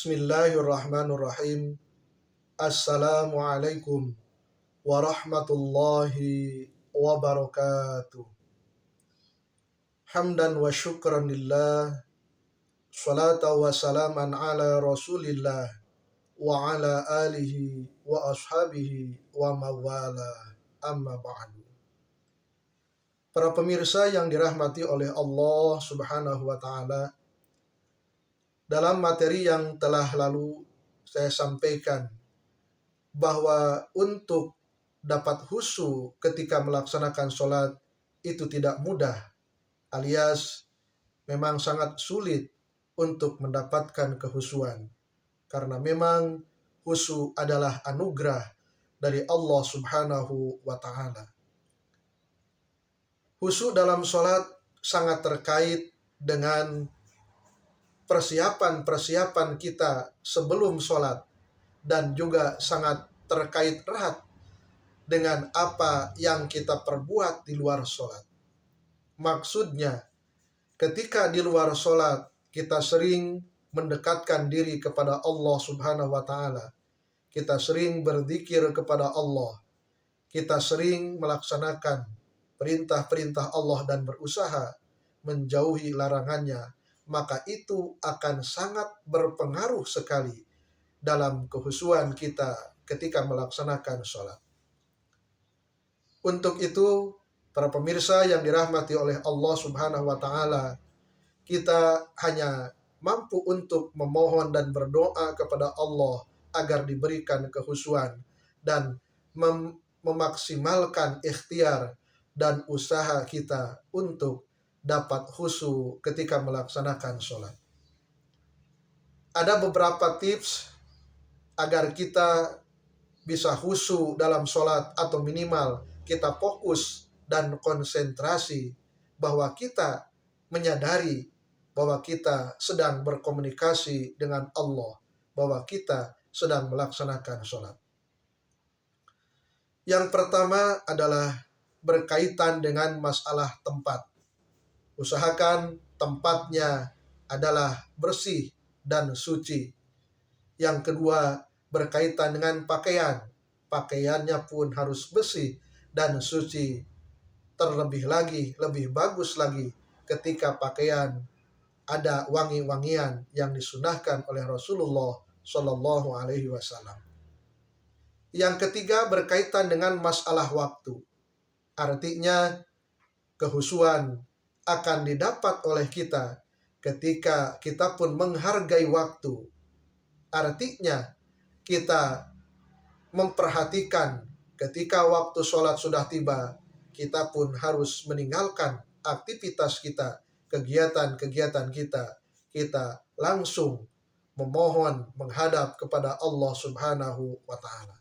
Bismillahirrahmanirrahim. Assalamualaikum warahmatullahi wabarakatuh. Hamdan wa syukran lillah. Salatan wa salaman ala rasulillah. Wa ala alihi wa ashabihi wa mawala. Amma ba'du. Para pemirsa yang dirahmati oleh Allah subhanahu wa ta'ala, dalam materi yang telah lalu saya sampaikan bahwa untuk dapat khusyuk ketika melaksanakan sholat itu tidak mudah, alias memang sangat sulit untuk mendapatkan kehusuan, karena memang khusyuk adalah anugerah dari Allah subhanahu wa ta'ala. Khusyuk dalam sholat sangat terkait dengan persiapan kita sebelum sholat, dan juga sangat terkait erat dengan apa yang kita perbuat di luar sholat. Maksudnya, ketika di luar sholat kita sering mendekatkan diri kepada Allah subhanahu wa ta'ala, kita sering berzikir kepada Allah, kita sering melaksanakan perintah-perintah Allah dan berusaha menjauhi larangannya, maka itu akan sangat berpengaruh sekali dalam kehusuan kita ketika melaksanakan sholat. Untuk itu, para pemirsa yang dirahmati oleh Allah subhanahu wa ta'ala, kita hanya mampu untuk memohon dan berdoa kepada Allah agar diberikan kehusuan dan memaksimalkan ikhtiar dan usaha kita untuk dapat khusyuk ketika melaksanakan sholat. Ada beberapa tips agar kita bisa khusyuk dalam sholat, atau minimal kita fokus dan konsentrasi bahwa kita menyadari bahwa kita sedang berkomunikasi dengan Allah, bahwa kita sedang melaksanakan sholat. Yang pertama adalah berkaitan dengan masalah tempat. Usahakan tempatnya adalah bersih dan suci. Yang kedua, berkaitan dengan pakaian. Pakaiannya pun harus bersih dan suci. Terlebih lagi, lebih bagus lagi ketika pakaian ada wangi-wangian yang disunahkan oleh Rasulullah Shallallahu Alaihi Wasallam. Yang ketiga, berkaitan dengan masalah waktu. Artinya, kehusuan akan didapat oleh kita ketika kita pun menghargai waktu. Artinya, kita memperhatikan ketika waktu sholat sudah tiba, kita pun harus meninggalkan aktivitas kita, kegiatan-kegiatan kita. Kita langsung memohon menghadap kepada Allah subhanahu wa ta'ala.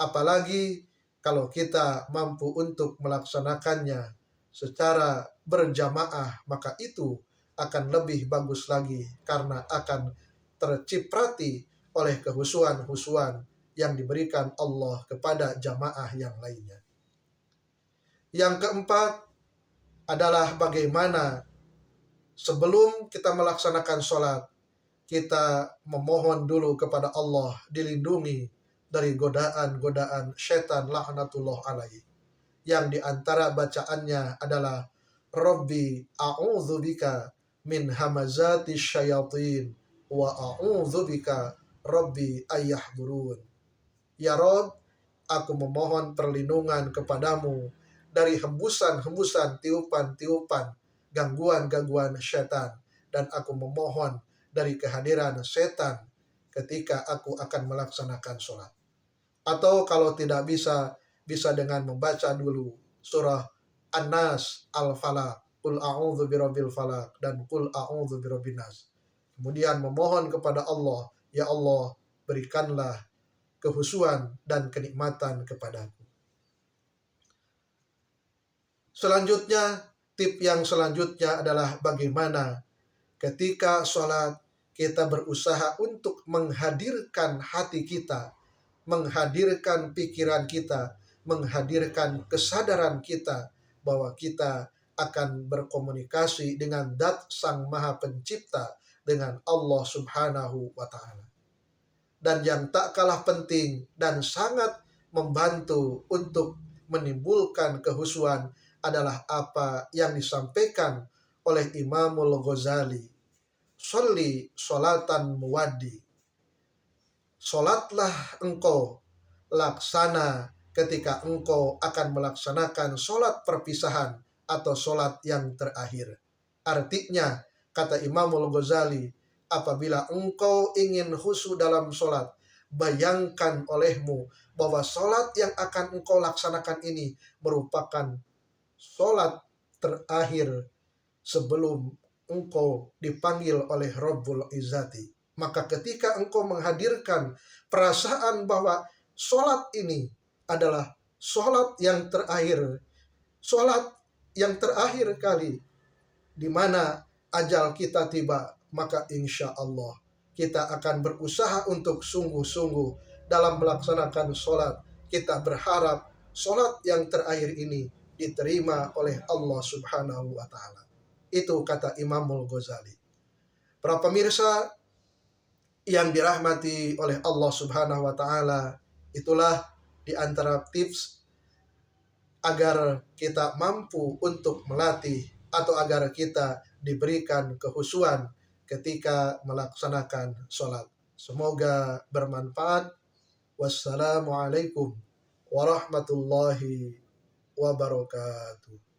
Apalagi kalau kita mampu untuk melaksanakannya secara berjamaah, maka itu akan lebih bagus lagi, karena akan terciprati oleh kehusuan-husuan yang diberikan Allah kepada jamaah yang lainnya. Yang keempat adalah bagaimana sebelum kita melaksanakan sholat, kita memohon dulu kepada Allah dilindungi dari godaan-godaan syaitan laknatullah alaihi. Yang diantara bacaannya adalah Rabbi a'udzubika min hamazati syayatin wa a'udzubika Rabbi ayyahburun. Ya Rabb, aku memohon perlindungan kepadamu dari hembusan-hembusan, tiupan-tiupan, gangguan-gangguan syaitan, dan aku memohon dari kehadiran setan ketika aku akan melaksanakan sholat. Atau kalau tidak bisa dengan membaca dulu surah An-Nas, Al-Falaq, Qul a'udzu birabbil falaq, dan Qul a'udzu birabbin nas. Kemudian memohon kepada Allah, ya Allah, berikanlah kehusuan dan kenikmatan kepadaku. Selanjutnya, tip yang selanjutnya adalah bagaimana ketika sholat kita berusaha untuk menghadirkan hati kita, menghadirkan pikiran kita, menghadirkan kesadaran kita bahwa kita akan berkomunikasi dengan Dat Sang Maha Pencipta dengan Allah Subhanahu wa Ta'ala. Dan yang tak kalah penting dan sangat membantu untuk menimbulkan kehusuan adalah apa yang disampaikan oleh Imamul Ghazali. Sholli sholatan muwaddi. Sholatlah engkau laksana ketika engkau akan melaksanakan sholat perpisahan atau sholat yang terakhir. Artinya, kata Imamul Ghazali, apabila engkau ingin khusyuk dalam sholat, bayangkan olehmu bahwa sholat yang akan engkau laksanakan ini merupakan sholat terakhir sebelum engkau dipanggil oleh Rabbul Izzati. Maka ketika engkau menghadirkan perasaan bahwa sholat ini adalah sholat yang terakhir kali di mana ajal kita tiba, maka insya Allah kita akan berusaha untuk sungguh-sungguh dalam melaksanakan sholat. Kita berharap sholat yang terakhir ini diterima oleh Allah Subhanahu wa Ta'ala. Itu kata Imamul Ghazali. Para pemirsa yang dirahmati oleh Allah Subhanahu wa Ta'ala, itulah di antara tips agar kita mampu untuk melatih atau agar kita diberikan kehusuan ketika melaksanakan sholat. Semoga bermanfaat. Wassalamualaikum warahmatullahi wabarakatuh.